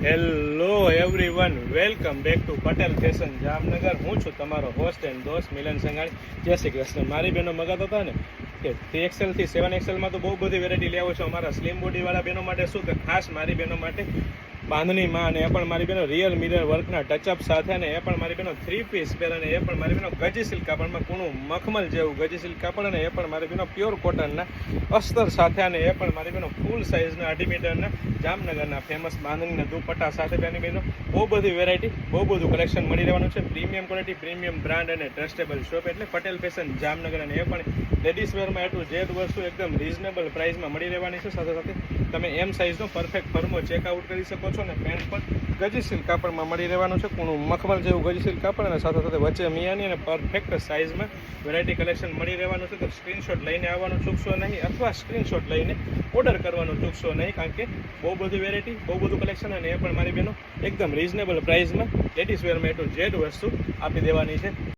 Hello everyone, welcome back to Patel fashion Jamnagar. હું છું તમારો હોસ્ટ એન્ડ દોસ્ત મિલન સંઘાણી. જય શ્રી કૃષ્ણ. મારી બહેનો મગાતા હતા ને કે 3XL થી 7XL તો બહુ બધી વેરાયટી લેવો છો અમારા સ્લિમ બોડીવાળા બહેનો માટે. શું કે ખાસ મારી બહેનો માટે બાંધણીમાં, અને એ પણ મારી બહેનો રિયલ મિરર વર્કના ટચઅપ સાથે, અને એ પણ મારી બહેનો 3 પીસ પહેરે, અને એ પણ મારી બહેનો ગજી સિલ્ક કાપડમાં કૂણું મખમલ જેવું ગજી સિલ્ક કાપડ, અને એ પણ મારી બહેનો પ્યોર કોટનના અસ્તર સાથે, અને એ પણ મારી બહેનો ફૂલ સાઇઝના 2.5 મીટરના જામનગરના ફેમસ બાંધણીના દુપટ્ટા સાથે બેની બહેનો બહુ બધી વેરાયટી, બહુ બધું કલેક્શન મળી રહેવાનું છે. પ્રીમિયમ ક્વોલિટી, પ્રીમિયમ બ્રાન્ડ અને ટ્રસ્ટેબલ શોપ એટલે પટેલ ફેશન જામનગર. અને એ પણ લેડીઝ વેરમાં એટલું જે વસ્તુ એકદમ રિઝનેબલ પ્રાઇસમાં મળી રહેવાની છે. સાથે સાથે તમે એમ સાઇઝનો પરફેક્ટ ફર્મો ચેકઆઉટ કરી શકો છો. અને પેન્ટ પણ ગજી સિલ્ક કાપડમાં મળી રહેવાનું છે, કૂણું મખમલ જેવું ગજી સિલ્ક કાપડ, અને સાથે સાથે વચ્ચે મિયાની અને પરફેક્ટ સાઇઝમાં વેરાયટી કલેક્શન મળી રહેવાનું છે. તો સ્ક્રીનશોટ લઈને આવવાનું ચૂકશો નહીં, અથવા સ્ક્રીનશોટ લઈને ઓર્ડર કરવાનું ચૂકશો નહીં, કારણ કે બહુ બધી વેરાયટી, બહુ બધું કલેક્શન, અને એ પણ મારી બહેનો એકદમ રિઝનેબલ પ્રાઇસમાં લેડીઝ વેરમાં એટલું જેડ વસ્તુ આપી દેવાની છે.